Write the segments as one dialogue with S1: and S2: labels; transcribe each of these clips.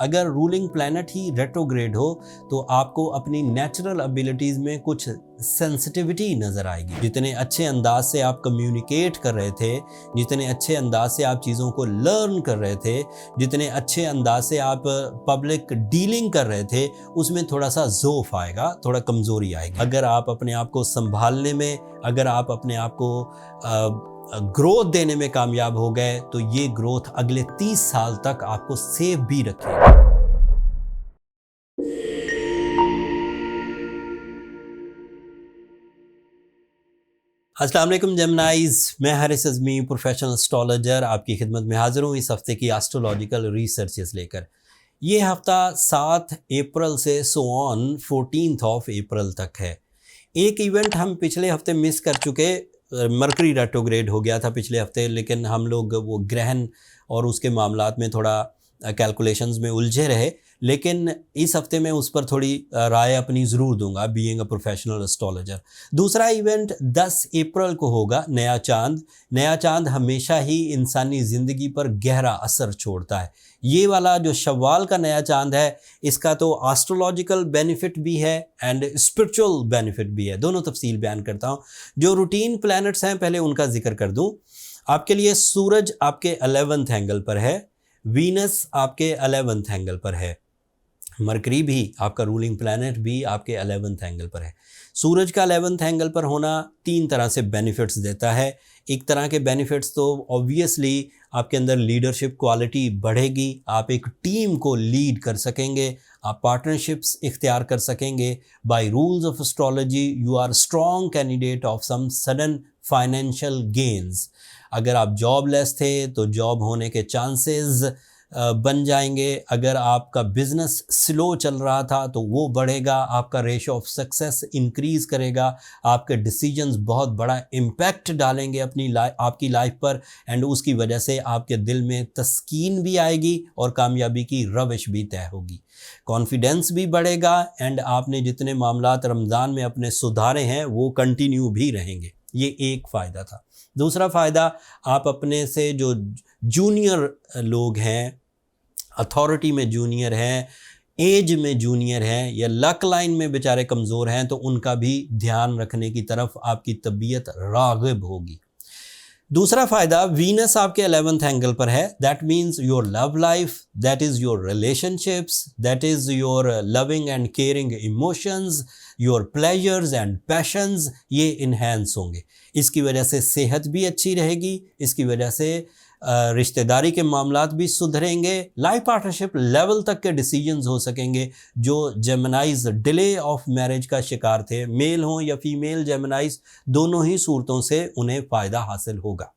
S1: अगर ruling planet ही retrograde हो तो आपको अपनी नेचुरल एबिलिटीज़ में कुछ सेंसिटिविटी नज़र आएगी। जितने अच्छे अंदाज से आप कम्युनिकेट कर रहे थे, जितने अच्छे अंदाज से आप चीज़ों को लर्न कर रहे थे, जितने अच्छे अंदाज से आप पब्लिक डीलिंग कर रहे थे, उसमें थोड़ा सा ज़ोफ़ आएगा, थोड़ा कमज़ोरी आएगी। अगर आप अपने आप को संभालने में, अगर आप अपने आप को ग्रोथ देने में कामयाब हो गए तो ये ग्रोथ अगले 30 साल तक आपको सेफ भी रखेगी। अस्सलाम वालेकुम जेमिनाइज, मैं हारिस अज़मी प्रोफेशनल एस्ट्रोलॉजर आपकी खिदमत में हाजिर हूँ इस हफ्ते की एस्ट्रोलॉजिकल रिसर्चेस लेकर। ये हफ्ता 7 अप्रैल से सो ऑन 14 अप्रैल तक है। एक इवेंट हम पिछले हफ्ते मिस कर चुके, मरकरी रेट्रोग्रेड हो गया था पिछले हफ्ते, लेकिन हम लोग वो ग्रहण और उसके मामलात में थोड़ा कैलकुलेशंस में उलझे रहे। लेकिन इस हफ्ते मैं उस पर थोड़ी राय अपनी ज़रूर दूंगा बीइंग अ प्रोफेशनल एस्ट्रोलॉजर। दूसरा इवेंट 10 अप्रैल को होगा, नया चांद। नया चांद हमेशा ही इंसानी ज़िंदगी पर गहरा असर छोड़ता है। ये वाला जो शव्वाल का नया चांद है, इसका तो एस्ट्रोलॉजिकल बेनिफिट भी है एंड स्पिरिचुअल बेनिफिट भी है। दोनों तफसील बयान करता हूँ। जो रूटीन प्लैनेट्स हैं पहले उनका जिक्र कर दूँ। आपके लिए सूरज आपके 11th एंगल पर है, वीनस आपके 11th एंगल पर है, मरकरी भी आपका रूलिंग प्लैनेट भी आपके 11th एंगल पर है। सूरज का 11th एंगल पर होना 3 तरह से बेनिफिट्स देता है। एक तरह के बेनिफिट्स तो ऑब्वियसली आपके अंदर लीडरशिप क्वालिटी बढ़ेगी, आप एक टीम को लीड कर सकेंगे, आप पार्टनरशिप्स इख्तियार कर सकेंगे। By rules of astrology you are strong candidate of some sudden financial gains. अगर आप जॉबलेस थे तो जॉब होने के चांसेस बन जाएंगे। अगर आपका बिजनेस स्लो चल रहा था तो वो बढ़ेगा, आपका रेशो ऑफ सक्सेस इंक्रीज़ करेगा, आपके डिसीजंस बहुत बड़ा इम्पैक्ट डालेंगे आपकी लाइफ पर, एंड उसकी वजह से आपके दिल में तस्कीन भी आएगी और कामयाबी की रविश भी तय होगी। कॉन्फिडेंस भी बढ़ेगा एंड आपने जितने मामलात रमज़ान में अपने सुधारे हैं वो कंटिन्यू भी रहेंगे। ये एक फ़ायदा था। दूसरा फ़ायदा, आप अपने से जो जूनियर लोग हैं, अथॉरिटी में जूनियर हैं, एज में जूनियर हैं या लक लाइन में बेचारे कमज़ोर हैं, तो उनका भी ध्यान रखने की तरफ आपकी तबीयत राग़िब होगी। दूसरा फ़ायदा, वीनस आपके 11th एंगल पर है। That means your love life, that is your relationships, that is your loving and caring emotions, your pleasures and patience, ये इन्हेंस होंगे। इसकी वजह से सेहत भी अच्छी रहेगी, इसकी वजह से रिश्तेदारी के मामलात भी सुधरेंगे, लाइफ पार्टनरशिप लेवल तक के डिसीजंस हो सकेंगे। जो जेमिनाइज डिले ऑफ मैरिज का शिकार थे, मेल हों या फीमेल जेमिनाइज, दोनों ही सूरतों से उन्हें फ़ायदा हासिल होगा।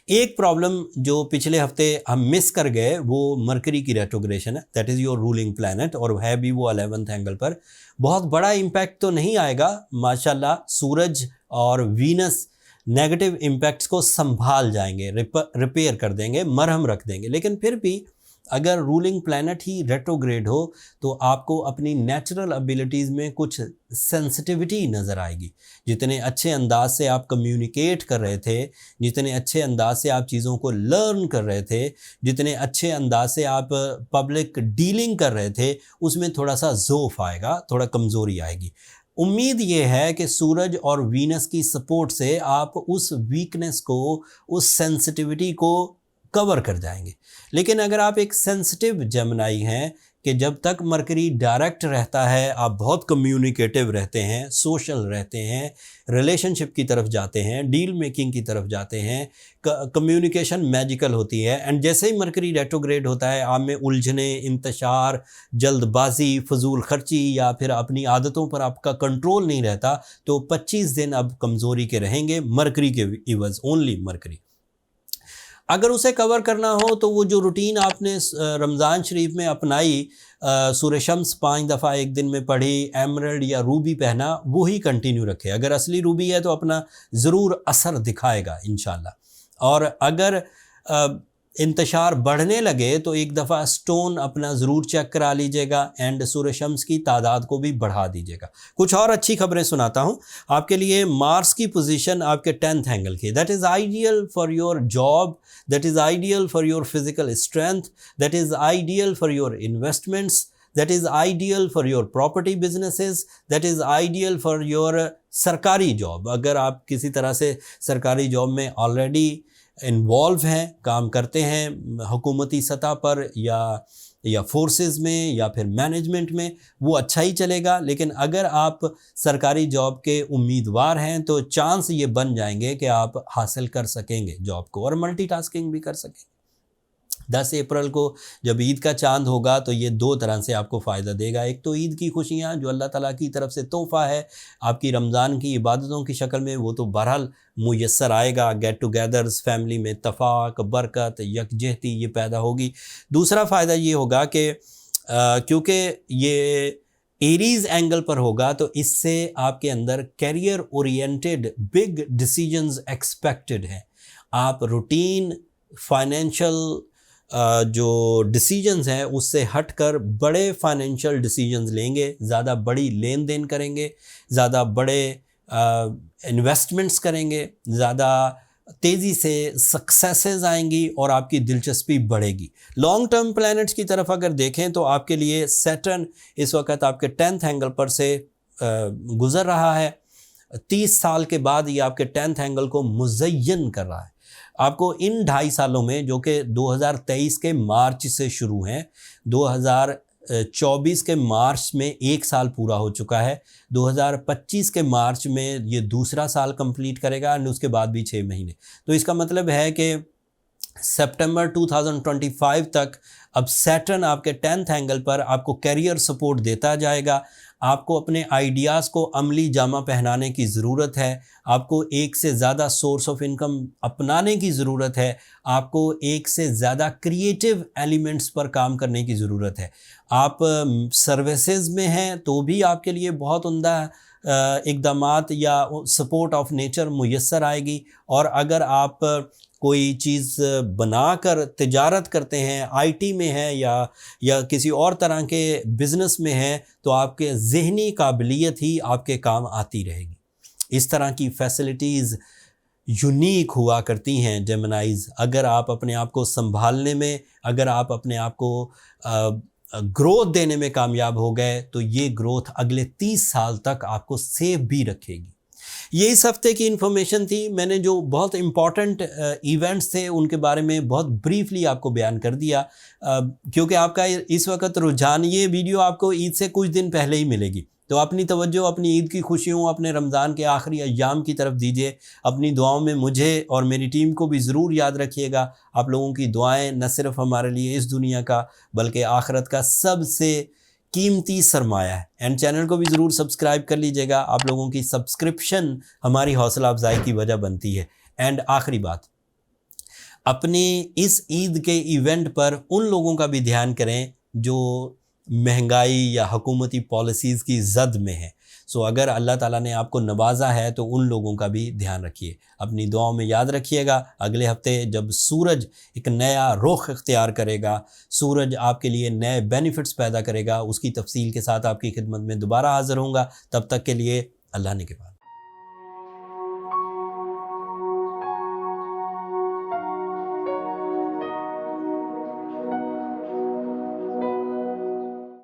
S1: एक प्रॉब्लम जो पिछले हफ्ते हम मिस कर गए वो मरकरी की रेट्रोग्रेशन है, that is your ruling planet, और है भी वो 11th एंगल पर। बहुत बड़ा इम्पैक्ट तो नहीं आएगा, माशाल्लाह सूरज और वीनस नेगेटिव इम्पैक्ट्स को संभाल जाएंगे, रिपेयर कर देंगे, मरहम रख देंगे। लेकिन फिर भी अगर रूलिंग प्लैनेट ही रेट्रोग्रेड हो तो आपको अपनी नेचुरल एबिलिटीज़ में कुछ सेंसिटिविटी नज़र आएगी। जितने अच्छे अंदाज से आप कम्युनिकेट कर रहे थे, जितने अच्छे अंदाज से आप चीज़ों को लर्न कर रहे थे, जितने अच्छे अंदाज से आप पब्लिक डीलिंग कर रहे थे, उसमें थोड़ा सा ज़ोफ़ आएगा, थोड़ा कमज़ोरी आएगी। उम्मीद ये है कि सूरज और वीनस की सपोर्ट से आप उस वीकनेस को, उस सेंसिटिविटी को कवर कर जाएंगे। लेकिन अगर आप एक सेंसिटिव जेमिनाई हैं कि जब तक मरकरी डायरेक्ट रहता है आप बहुत कम्युनिकेटिव रहते हैं, सोशल रहते हैं, रिलेशनशिप की तरफ जाते हैं, डील मेकिंग की तरफ जाते हैं, कम्युनिकेशन मैजिकल होती है, एंड जैसे ही मरकरी रेट्रोग्रेड होता है आप में उलझने, इंतशार, जल्दबाजी, फजूल खर्ची या फिर अपनी आदतों पर आपका कंट्रोल नहीं रहता, तो 25 दिन अब कमज़ोरी के रहेंगे मरकरी के इवज़, ओनली मरकरी। अगर उसे कवर करना हो तो वो जो रूटीन आपने रमज़ान शरीफ में अपनाई, सूरह शम्स 5 दफ़ा एक दिन में पढ़ी, एमरल्ड या रूबी पहना, वो ही कंटिन्यू रखे। अगर असली रूबी है तो अपना ज़रूर असर दिखाएगा इंशाल्लाह। और अगर इंतशार बढ़ने लगे तो एक दफ़ा स्टोन अपना ज़रूर चेक करा लीजिएगा एंड सूरज शम्स की तादाद को भी बढ़ा दीजिएगा। कुछ और अच्छी खबरें सुनाता हूँ आपके लिए। मार्स की पोजीशन आपके 10th एंगल की, that is ideal for your job, that is ideal for your physical strength, that is ideal for your investments, that is ideal for your property businesses, that is ideal for your सरकारी job. अगर आप किसी तरह से सरकारी job में already involve हैं, काम करते हैं हुकूमती सतह पर या फोर्सेस में या फिर मैनेजमेंट में, वो अच्छा ही चलेगा। लेकिन अगर आप सरकारी जॉब के उम्मीदवार हैं तो चांस ये बन जाएंगे कि आप हासिल कर सकेंगे जॉब को और मल्टीटास्किंग भी कर सकेंगे। 10 अप्रैल को जब ईद का चांद होगा तो ये दो तरह से आपको फ़ायदा देगा। एक तो ईद की खुशियाँ जो अल्लाह ताला की तरफ से तोहफ़ा है आपकी रमज़ान की इबादतों की शक्ल में, वो तो बहरहाल मुयस्सर आएगा। गेट टुगेदर्स, फैमिली में इत्तफ़ाक़, बरकत, यकजहती ये पैदा होगी। दूसरा फ़ायदा ये होगा कि क्योंकि ये एरीज़ एंगल पर होगा तो इससे आपके अंदर career oriented big decisions expected हैं। आप रूटीन फाइनेंशियल जो डिसीजंस हैं उससे हटकर बड़े फाइनेंशियल डिसीजंस लेंगे, ज़्यादा बड़ी लेन देन करेंगे, ज़्यादा बड़े इन्वेस्टमेंट्स करेंगे, ज़्यादा तेज़ी से सक्सेसेस आएंगी और आपकी दिलचस्पी बढ़ेगी। लॉन्ग टर्म प्लैनेट्स की तरफ अगर देखें तो आपके लिए सैटर्न इस वक्त आपके 10th एंगल पर से गुज़र रहा है। 30 साल के बाद ये आपके 10th एंगल को मुज़य्यन कर रहा है। आपको इन 2.5 सालों में, जो कि 2023 के मार्च से शुरू हैं, 2024 के मार्च में 1 साल पूरा हो चुका है, 2025 के मार्च में ये दूसरा साल कंप्लीट करेगा और उसके बाद भी 6 महीने। तो इसका मतलब है कि सितंबर 2025 तक अब सैटर्न आपके 10th एंगल पर आपको कैरियर सपोर्ट देता जाएगा। आपको अपने आइडियाज़ को अमली जामा पहनाने की ज़रूरत है। आपको एक से ज़्यादा सोर्स ऑफ इनकम अपनाने की ज़रूरत है। आपको एक से ज़्यादा क्रिएटिव एलिमेंट्स पर काम करने की ज़रूरत है। आप सर्विसेज में हैं तो भी आपके लिए बहुत उम्दा इक़दामात या सपोर्ट ऑफ नेचर मुयस्सर आएगी। और अगर आप कोई चीज़ बनाकर तिजारत करते हैं, आईटी में हैं या किसी और तरह के बिज़नेस में हैं, तो आपके ज़हनी काबिलियत ही आपके काम आती रहेगी। इस तरह की फैसिलिटीज़ यूनिक हुआ करती हैं जेमिनाइज़। अगर आप अपने आप को संभालने में, अगर आप अपने आप को ग्रोथ देने में कामयाब हो गए तो ये ग्रोथ अगले 30 साल तक आपको सेफ भी रखेगी। ये इस हफ्ते की इन्फॉर्मेशन थी। मैंने जो बहुत इम्पॉर्टेंट इवेंट्स थे उनके बारे में बहुत ब्रीफली आपको बयान कर दिया, क्योंकि आपका इस वक्त रुझान, ये वीडियो आपको ईद से कुछ दिन पहले ही मिलेगी। तो अपनी तवज्जो अपनी ईद की खुशियों, अपने रमज़ान के आखिरी अय्याम की तरफ दीजिए। अपनी दुआओं में मुझे और मेरी टीम को भी ज़रूर याद रखिएगा। आप लोगों की दुआएं न सिर्फ हमारे लिए इस दुनिया का बल्कि आखिरत का सबसे कीमती सरमाया है। एंड चैनल को भी ज़रूर सब्सक्राइब कर लीजिएगा। आप लोगों की सब्सक्रिप्शन हमारी हौसला अफजाई की वजह बनती है। एंड आखिरी बात, अपनी इस ईद के इवेंट पर उन लोगों का भी ध्यान करें जो महंगाई या हुकूमती पॉलिसीज़ की जद में है। सो अगर अल्लाह ताला ने आपको नवाजा है तो उन लोगों का भी ध्यान रखिए। अपनी दुआओं में याद रखिएगा। अगले हफ्ते जब सूरज एक नया रुख इख्तियार करेगा, सूरज आपके लिए नए बेनिफिट्स पैदा करेगा, उसकी तफसील के साथ आपकी खिदमत में दोबारा हाज़िर होऊंगा। तब तक के लिए अल्लाह ने के बाद।